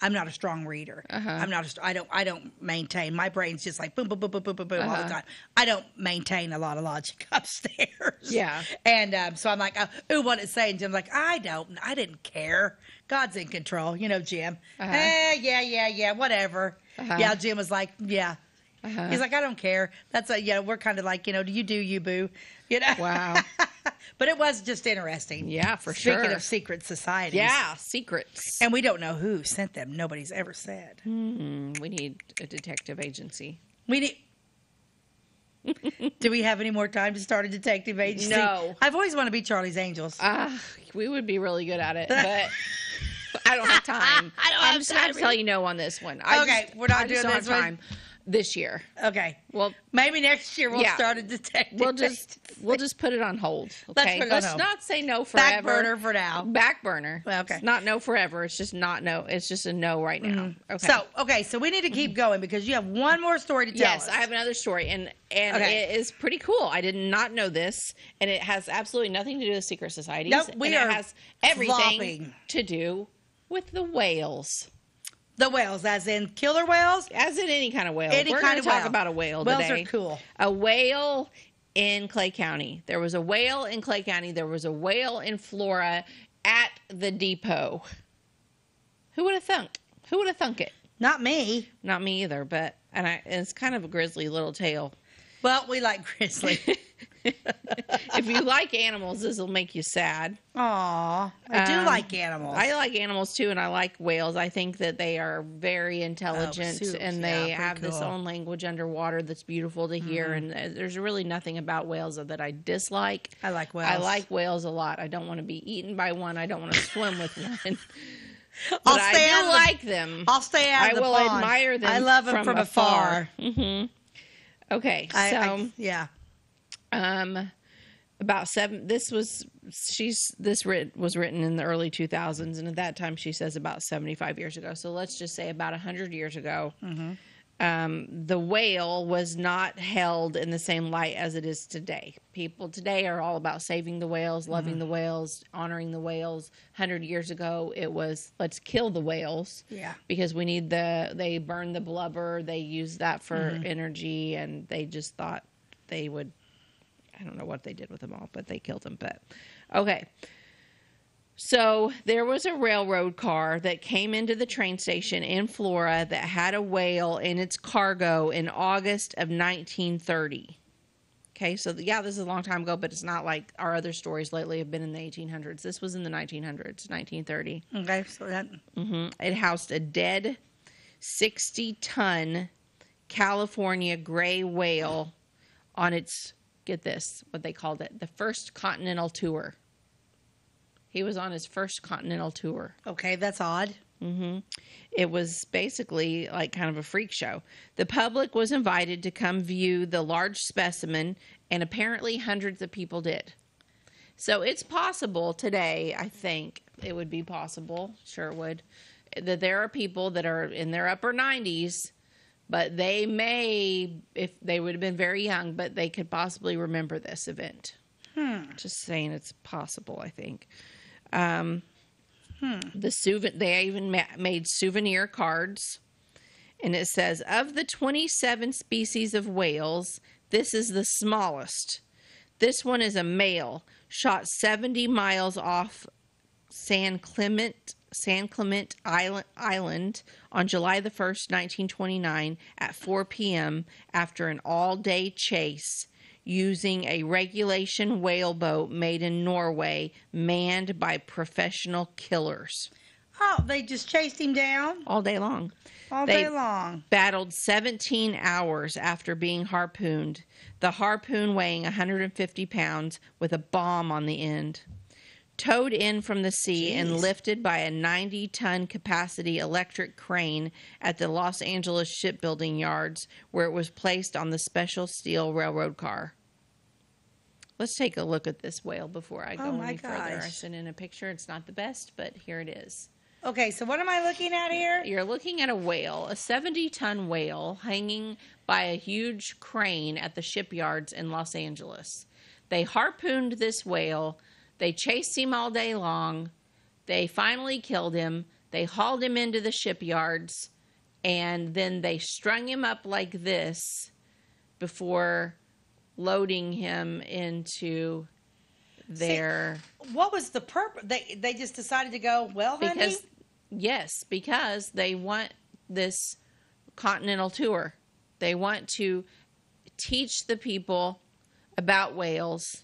I'm not a strong reader. I'm not. I don't maintain. My brain's just like boom, boom, boom, boom, boom, boom, boom all the time. I don't maintain a lot of logic upstairs. Yeah. And so I'm like, ooh, what it's saying? Jim's like, I didn't care. God's in control. Jim. Yeah, whatever. Yeah, Jim was like, yeah. He's like, I don't care. That's we're kind of like, you do you, boo. Wow. But it was just interesting. Yeah, for sure. Speaking of secret societies. Yeah, secrets. And we don't know who sent them. Nobody's ever said. We need a detective agency. We need. Do we have any more time to start a detective agency? No. I've always wanted to be Charlie's Angels. We would be really good at it, but I don't have time. I'm just going to tell you no on this one. We're not doing this time this year. Okay. Well, maybe next year we'll start a detective. We'll just put it on hold. Okay. Let's not say no forever. Back burner for now. Back burner. Okay. It's not no forever. It's just not no. It's just a no right now. Okay. So we need to keep going because you have one more story to tell us. Yes, I have another story, and it is pretty cool. I did not know this, and it has absolutely nothing to do with secret societies. Nope, it has everything to do with the whales. The whales, as in killer whales? As in any kind of whale. We're going to talk about a whale today. Whales are cool. A whale in Clay County. There was a whale in Clay County. There was a whale in Flora at the depot. Who would have thunk? Who would have thunk it? Not me. Not me either, but it's kind of a grisly little tale. Well, we like grizzly. If you like animals, this will make you sad. Aw, I do like animals. I like animals too, and I like whales. I think that they are very intelligent, and they have this own language underwater that's beautiful to hear. And there's really nothing about whales that I dislike. I like whales. I like whales a lot. I don't want to be eaten by one. I don't want to swim with one. But I do like them. I'll stay out of the pond. I will admire them. I love them from afar. Okay, about this was written in the early 2000s, and at that time she says about 75 years ago. So let's just say about 100 years ago. The whale was not held in the same light as it is today. People today are all about saving the whales, loving the whales, honoring the whales. 100 years ago, it was let's kill the whales. Yeah. Because we need they burn the blubber, they use that for energy, and they just thought they would, I don't know what they did with them all, but they killed them. But okay. So there was a railroad car that came into the train station in Flora that had a whale in its cargo in August of 1930. Okay, so yeah, this is a long time ago, but it's not like our other stories lately have been in the 1800s. This was in the 1900s, 1930. Okay, so that... It housed a dead 60-ton California gray whale on its, get this, what they called it, the first continental tour. He was on his first continental tour. Okay, that's odd. It was basically like kind of a freak show. The public was invited to come view the large specimen, and apparently hundreds of people did. So it's possible today, I think it would be possible, sure it would, that there are people that are in their upper 90s, but they may, if they would have been very young, but they could possibly remember this event. Just saying it's possible, I think. They even made souvenir cards, and it says, of the 27 species of whales, this is the smallest. This one is a male, shot 70 miles off San Clemente Island on July the 1st, 1929 at 4 p.m. after an all-day chase using a regulation whaleboat made in Norway, manned by professional killers. Oh, they just chased him down? All day long. Day long. Battled 17 hours after being harpooned, the harpoon weighing 150 pounds with a bomb on the end. Towed in from the sea and lifted by a 90-ton capacity electric crane at the Los Angeles shipbuilding yards, where it was placed on the special steel railroad car. Let's take a look at this whale before I go any further. I sent in a picture. It's not the best, but here it is. Okay, so what am I looking at here? You're looking at a whale, a 70-ton whale hanging by a huge crane at the shipyards in Los Angeles. They harpooned this whale. They chased him all day long. They finally killed him. They hauled him into the shipyards, and then they strung him up like this before loading him into their... what was the purpose? They just decided to go, well, honey? Because they want this continental tour. They want to teach the people about whales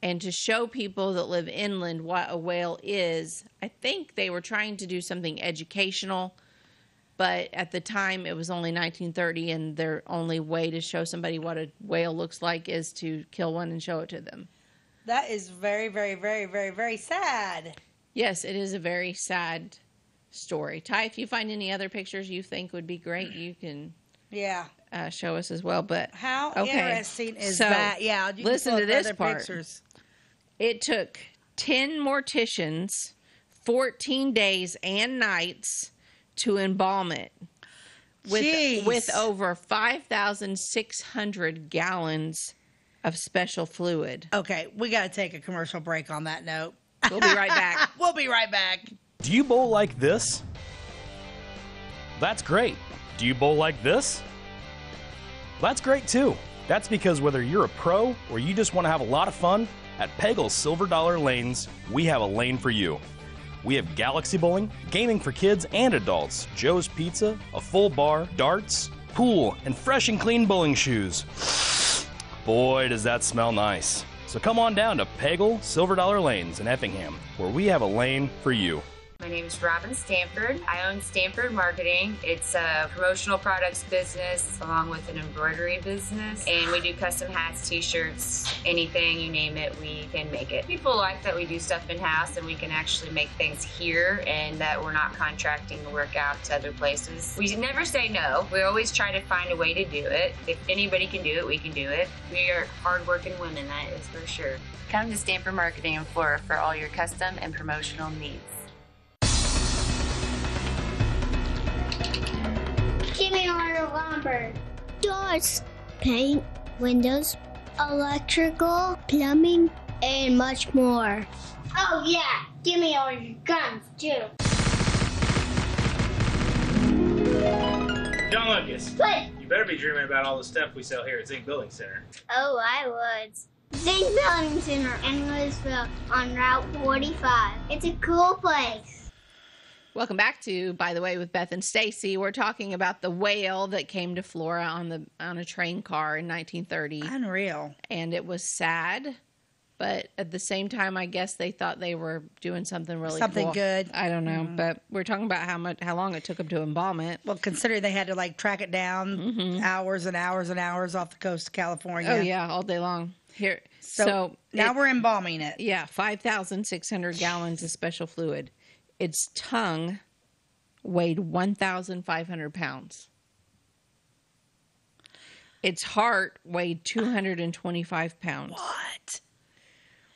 and to show people that live inland what a whale is. I think they were trying to do something educational, but at the time it was only 1930, and their only way to show somebody what a whale looks like is to kill one and show it to them. That is very, very, very, very, very sad. Yes, it is a very sad story. Ty, if you find any other pictures you think would be great, you can show us as well. But how interesting is that? Yeah, you listen to this part. Pictures. It took 10 morticians 14 days and nights to embalm it with over 5,600 gallons of special fluid. Okay, we got to take a commercial break on that note. We'll be right back. We'll be right back. Do you bowl like this? That's great. Do you bowl like this? That's great too. That's because whether you're a pro or you just want to have a lot of fun, at Pegel's Silver Dollar Lanes, we have a lane for you. We have galaxy bowling, gaming for kids and adults, Joe's Pizza, a full bar, darts, pool, and fresh and clean bowling shoes. Boy, does that smell nice. So come on down to Pegel Silver Dollar Lanes in Effingham, where we have a lane for you. My name is Robin Stanford. I own Stanford Marketing. It's a promotional products business along with an embroidery business. And we do custom hats, t-shirts, anything, you name it, we can make it. People like that we do stuff in-house and we can actually make things here and that we're not contracting to work out to other places. We never say no. We always try to find a way to do it. If anybody can do it, we can do it. We are hardworking women, that is for sure. Come to Stanford Marketing in Flora for all your custom and promotional needs. Jimmy ordered lumber, doors, paint, windows, electrical, plumbing, and much more. Oh yeah, Jimmy ordered guns too. John Lucas. What? You better be dreaming about all the stuff we sell here at Zink Building Center. Oh, I would. St. Building Center in Louisville on Route 45. It's a cool place. Welcome back to By the Way with Beth and Stacey. We're talking about the whale that came to Flora on a train car in 1930. Unreal. And it was sad, but at the same time, I guess they thought they were doing something really cool. Good. I don't know, but we're talking about how long it took them to embalm it. Well, considering they had to like track it down hours and hours and hours off the coast of California. Oh yeah, all day long. Here, so now we're embalming it. Yeah, 5,600 gallons of special fluid. Its tongue weighed 1,500 pounds. Its heart weighed 225 pounds. What?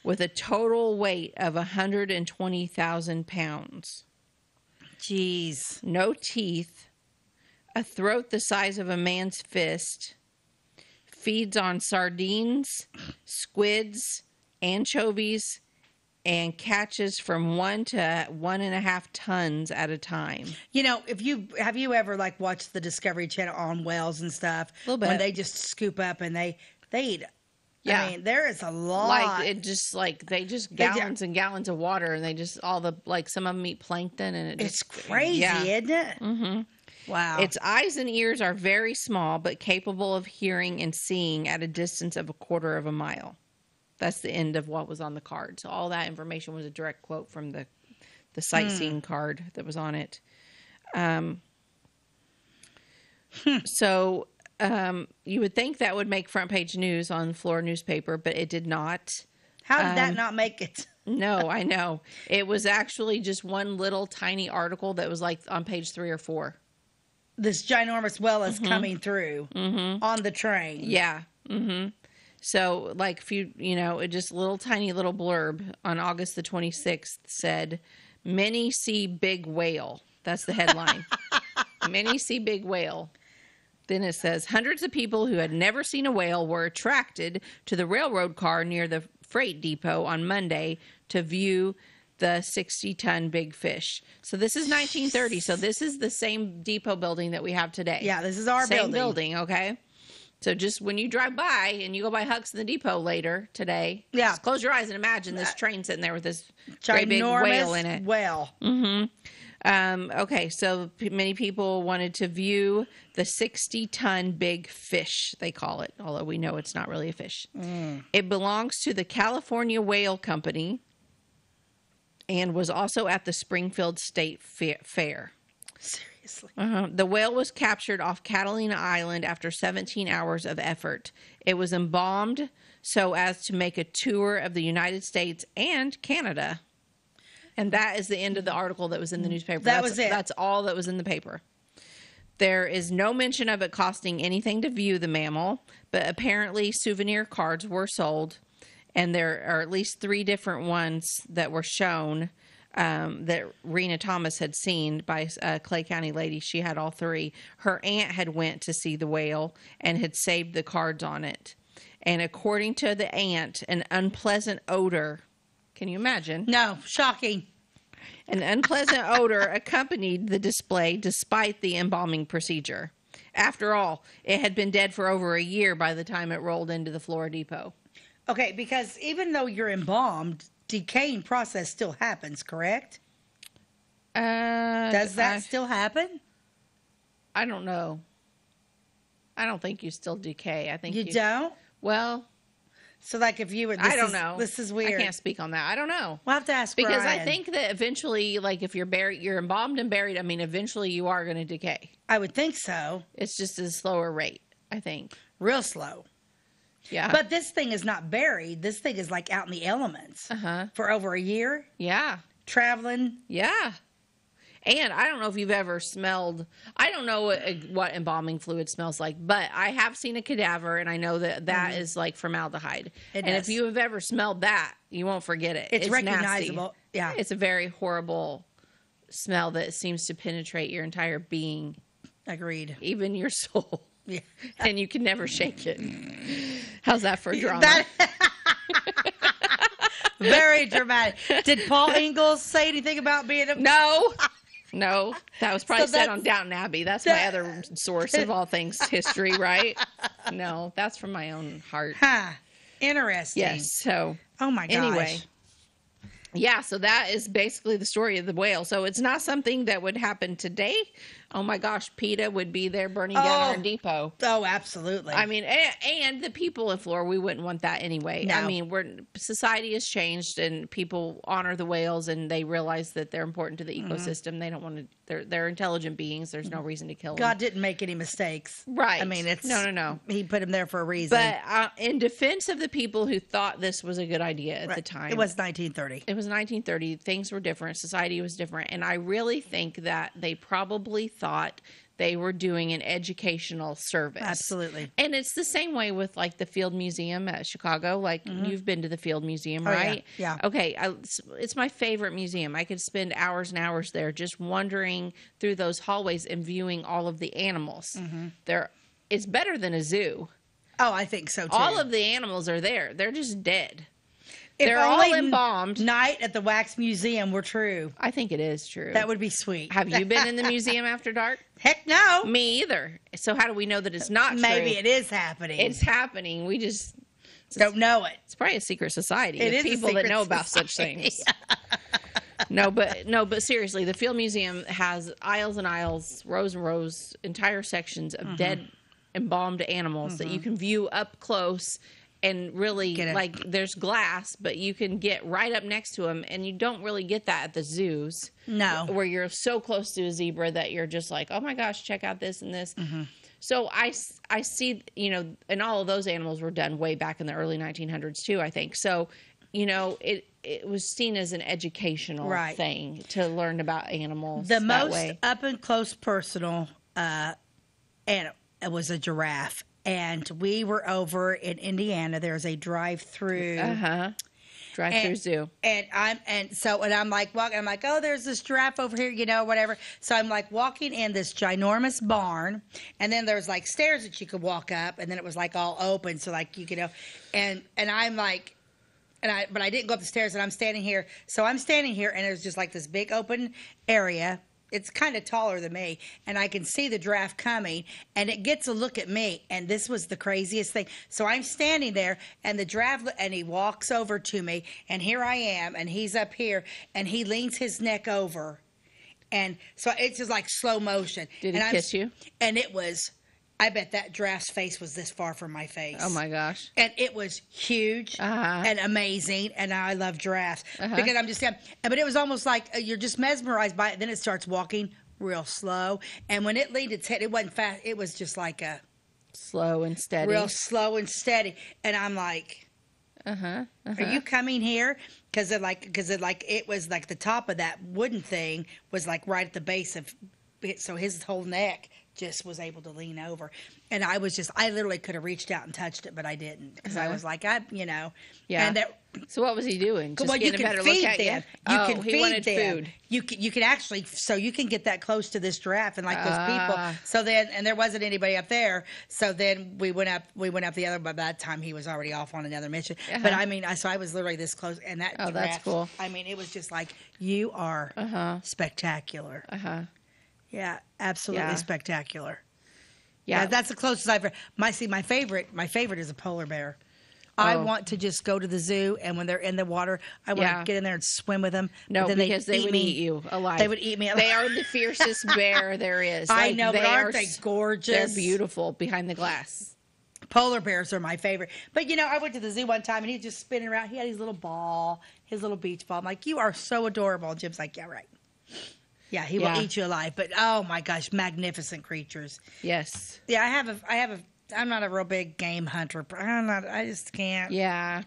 With a total weight of 120,000 pounds. Jeez. No teeth. A throat the size of a man's fist. Feeds on sardines, squids, anchovies, and catches from 1 to 1.5 tons at a time. You know, have you ever like watched the Discovery Channel on whales and stuff? A little bit. When they just scoop up and they eat. Yeah. I mean, there is a lot. They just gallons and gallons of water, and they just some of them eat plankton, and it's crazy, isn't it? Mm-hmm. Wow. Its eyes and ears are very small, but capable of hearing and seeing at a distance of 1/4 mile. That's the end of what was on the card. So all that information was a direct quote from the sightseeing card that was on it. So you would think that would make front page news on the Flora newspaper, but it did not. How did that not make it? No, I know. It was actually just one little tiny article that was like on page 3 or 4. This ginormous whale is coming through on the train. Yeah. Mm-hmm. So, like, just a little tiny little blurb on August the 26th said, "Many see big whale." That's the headline. Many see big whale. Then it says, hundreds of people who had never seen a whale were attracted to the railroad car near the freight depot on Monday to view the 60-ton big fish. So this is 1930. So this is the same depot building that we have today. Yeah, this is our same building, okay? So just when you drive by and you go by Huck's in the depot later today, just close your eyes and imagine this train sitting there with this great big whale in it. Whale. Mm-hmm. Okay, so many people wanted to view the 60-ton big fish, they call it, although we know it's not really a fish. It belongs to the California Whale Company and was also at the Springfield State Fair. Seriously. The whale was captured off Catalina Island after 17 hours of effort. It was embalmed so as to make a tour of the United States and Canada. And that is the end of the article that was in the newspaper. That was it. That's all that was in the paper. There is no mention of it costing anything to view the mammal, but apparently souvenir cards were sold, and there are at least 3 different ones that were shown that Rena Thomas had seen by a Clay County lady. She had all 3. Her aunt had went to see the whale and had saved the cards on it. And according to the aunt, an unpleasant odor. Can you imagine? No, shocking. An unpleasant odor accompanied the display despite the embalming procedure. After all, it had been dead for over a year by the time it rolled into the Flora Depot. Okay, because even though you're embalmed, decaying process still happens, correct? Does that still happen? I don't know. I don't think you still decay. I think you don't? Well, so like if you were, I don't know. This is weird. I can't speak on that. I don't know. We'll have to ask because Brian. I think that eventually, like if you're embalmed and buried, I mean, eventually you are going to decay. I would think so. It's just a slower rate, I think. Real slow. Yeah. But this thing is not buried. This thing is like out in the elements for over a year. Yeah. Traveling. Yeah. And I don't know if you've ever smelled, I don't know what embalming fluid smells like, but I have seen a cadaver, and I know that is like formaldehyde. If you have ever smelled that, you won't forget it. It's recognizable. Nasty. Yeah. It's a very horrible smell that seems to penetrate your entire being. Agreed. Even your soul. Yeah. And you can never shake it. How's that for drama? Very dramatic. Did Paul Ingalls say anything about being a... No, that was probably said on Downton Abbey. That's my other source of all things history, right? No, that's from my own heart. Interesting. Yes. So. Oh my gosh. Anyway. Yeah, so that is basically the story of the whale. So it's not something that would happen today. Oh my gosh, PETA would be there burning down our depot. Oh, absolutely. I mean, and the people in Florida, we wouldn't want that anyway. No. I mean, society has changed, and people honor the whales, and they realize that they're important to the ecosystem. They don't want to. They're intelligent beings. There's no reason to kill them. God didn't make any mistakes, right? I mean, it's no. He put them there for a reason. But in defense of the people who thought this was a good idea at the time, it was 1930. It was 1930. Things were different. Society was different, and I really think that they probably thought they were doing an educational service. Absolutely. And it's the same way with like the Field Museum at Chicago. Like you've been to the Field Museum, right? Yeah. Okay. It's my favorite museum. I could spend hours and hours there just wandering through those hallways and viewing all of the animals. It's better than a zoo. Oh, I think so too. All of the animals are there. They're just dead. If They're all embalmed. Night at the Wax Museum were true. I think it is true. That would be sweet. Have you been in the museum after dark? Heck no. Me either. So how do we know that it's not true? Maybe it is happening. It's happening. We just don't know it. It's probably a secret society It of is people that know about society. such things. No, but seriously, the Field Museum has aisles and aisles, rows and rows, entire sections of dead embalmed animals that you can view up close. And really, like, there's glass, but you can get right up next to them, and you don't really get that at the zoos. No. Where you're so close to a zebra that you're just like, oh my gosh, check out this and this. So I see, and all of those animals were done way back in the early 1900s too, I think. So, it was seen as an educational thing to learn about animals. The that most way. up and close personal animal was a giraffe. And we were over in Indiana. There's a drive-through. Drive-through zoo. And I'm like walking. I'm like, oh, there's this giraffe over here, whatever. So I'm like walking in this ginormous barn, and then there's like stairs that you could walk up, and then it was like all open, so like you could, and I'm like. But I didn't go up the stairs, and I'm standing here. So I'm standing here, and there's just like this big open area. It's kind of taller than me, and I can see the giraffe coming, and it gets a look at me, and this was the craziest thing. So I'm standing there, and the giraffe, and he walks over to me, and here I am, and he's up here, and he leans his neck over, and so it's just like slow motion. Did he kiss you? And it was... I bet that giraffe's face was this far from my face. Oh, my gosh. And it was huge and amazing, and I love giraffes. Because I'm just... But it was almost like you're just mesmerized by it, then it starts walking real slow. And when it leaned its head, it wasn't fast. It was just like a... Slow and steady. Real slow and steady. And I'm like... Are you coming here? Because it was like the top of that wooden thing was like right at the base of... So his whole neck... just was able to lean over, and I literally could have reached out and touched it, but I didn't because I was like, Yeah. And so what was he doing? Just you getting can a better feed look at them. you? You can he feed wanted them. Food. You can actually, so you can get that close to this giraffe and like those people. So then, and there wasn't anybody up there. So then we went up the other. But by that time, he was already off on another mission. But I mean, so I was literally this close, and that giraffe. That's cool. I mean, it was just like you are spectacular. Yeah, absolutely spectacular. Yeah, that's the closest I've ever. My favorite is a polar bear. I want to just go to the zoo, and when they're in the water, I want to get in there and swim with them. No, because they would eat you alive. They would eat me alive. They are the fiercest bear there is. I know, but aren't they gorgeous? They're beautiful behind the glass. Polar bears are my favorite. But, I went to the zoo one time, and he was just spinning around. He had his little beach ball. I'm like, you are so adorable. And Jim's like, yeah, right. Yeah, he will eat you alive. But oh my gosh, magnificent creatures. Yes. Yeah, I'm not a real big game hunter. I just can't. Yeah.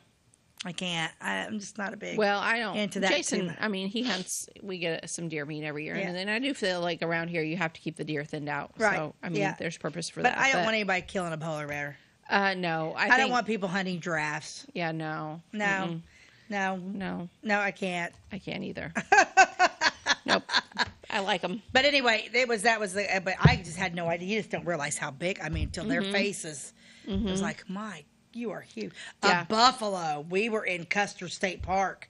I can't. I'm just not a big. Well, I don't. Into that Jason, too. I mean, he hunts. We get some deer meat every year, and then I do feel like around here you have to keep the deer thinned out. Right. So I mean, there's purpose for that. But I don't want anybody killing a polar bear. No, I don't want people hunting giraffes. Yeah, no. No, I can't. I can't either. Nope. I like them. But anyway, but I just had no idea. You just don't realize how big. I mean, till their faces. It was like, you are huge. A buffalo. We were in Custer State Park,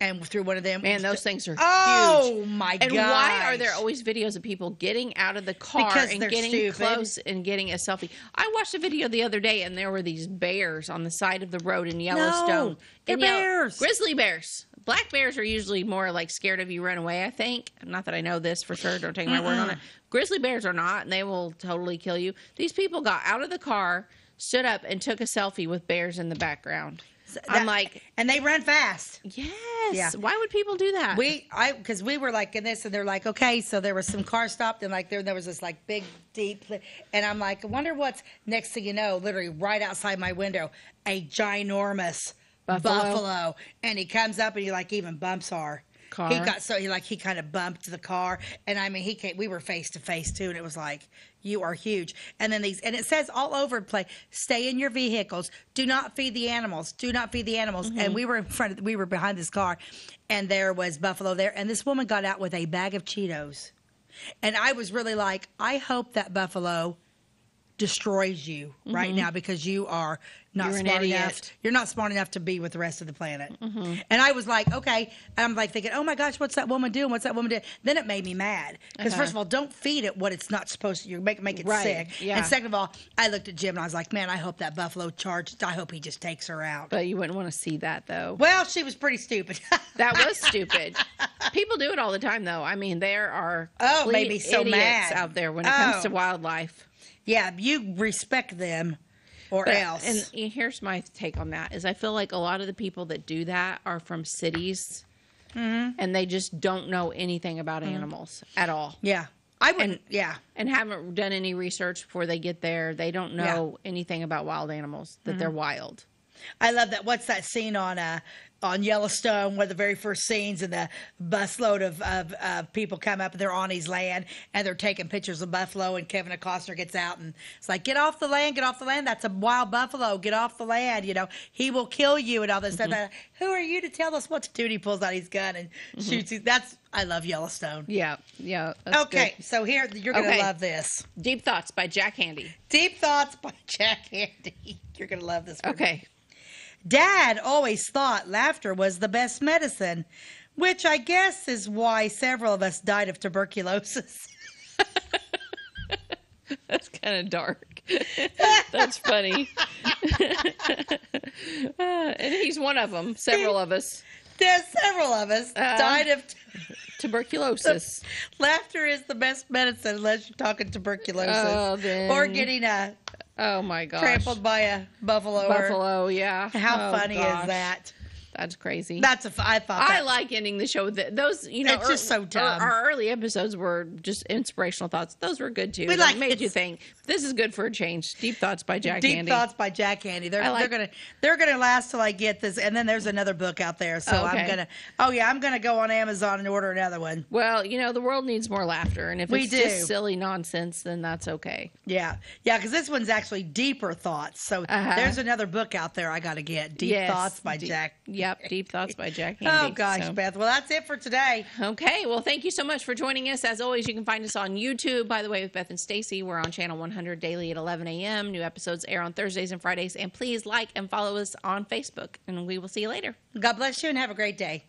and through one of them. Man, those things are huge. Oh, my God. And why are there always videos of people getting out of the car and getting close and getting a selfie? I watched a video the other day, and there were these bears on the side of the road in Yellowstone. No, they're bears. Grizzly bears. Black bears are usually more like scared of you, run away, I think. Not that I know this for sure. Don't take my word on it. Grizzly bears are not, and they will totally kill you. These people got out of the car, stood up, and took a selfie with bears in the background. I'm like, and they run fast. Yes. Yeah. Why would people do that? Because we were like in this, and they're like, okay, so there was some cars stopped, and like there was this like big, deep, and I'm like, I wonder what's next thing you know, literally right outside my window, a ginormous buffalo, and he comes up and he like even bumps our car. He kind of bumped the car, and I mean we were face to face too, and it was like, you are huge. And then and it says all over the place, stay in your vehicles, do not feed the animals, And we were behind this car, and there was buffalo there, and this woman got out with a bag of Cheetos, and I was really like, I hope that buffalo destroys you right now, because you are not smart enough. You're not smart enough to be with the rest of the planet. And I was like, okay. And I'm like thinking, oh my gosh, what's that woman doing? Then it made me mad. Because first of all, don't feed it what it's not supposed to. You make it sick. Yeah. And second of all, I looked at Jim and I was like, man, I hope that buffalo charged. I hope he just takes her out. But you wouldn't want to see that, though. Well, she was pretty stupid. That was stupid. People do it all the time, though. I mean, there are maybe so idiots mad out there when it comes to wildlife. Yeah, you respect them or else. And here's my take on that, is I feel like a lot of the people that do that are from cities, and they just don't know anything about animals at all. Yeah. I wouldn't, And haven't done any research before they get there. They don't know anything about wild animals, that they're wild. I love that. What's that scene on Yellowstone, one of the very first scenes, and the busload of people come up and they're on his land and they're taking pictures of buffalo, and Kevin Costner gets out and it's like, get off the land, that's a wild buffalo, get off the land, he will kill you and all this stuff. Who are you to tell us what to do? And he pulls out his gun and shoots. I love Yellowstone. Yeah. Okay, good. So here, you're going to love this. Deep Thoughts by Jack Handy. Deep Thoughts by Jack Handy. You're going to love this one. Okay. Dad always thought laughter was the best medicine, which I guess is why several of us died of tuberculosis. That's kind of dark. That's funny. And he's one of them. Several of us. There's several of us died of tuberculosis. Laughter is the best medicine unless you're talking tuberculosis or getting oh my gosh, trampled by a buffalo. Yeah. How funny is that? That's crazy. I like ending the show with those. It's just so dumb. Our early episodes were just inspirational thoughts. Those were good too. We made you think. This is good for a change. Deep Thoughts by Jack Handy. Deep Thoughts by Jack Handy. They're gonna last till I get this, and then there's another book out there. So I'm gonna go on Amazon and order another one. Well, the world needs more laughter, and if it's just silly nonsense, then that's okay. Yeah, because this one's actually deeper thoughts. So there's another book out there I got to get. Deep Thoughts by Jack. Yep, Deep Thoughts by Jack Handy. Oh, gosh, Beth. Well, that's it for today. Okay. Well, thank you so much for joining us. As always, you can find us on YouTube, by the way, with Beth and Stacey. We're on Channel 100 daily at 11 a.m. New episodes air on Thursdays and Fridays. And please like and follow us on Facebook. And we will see you later. God bless you and have a great day.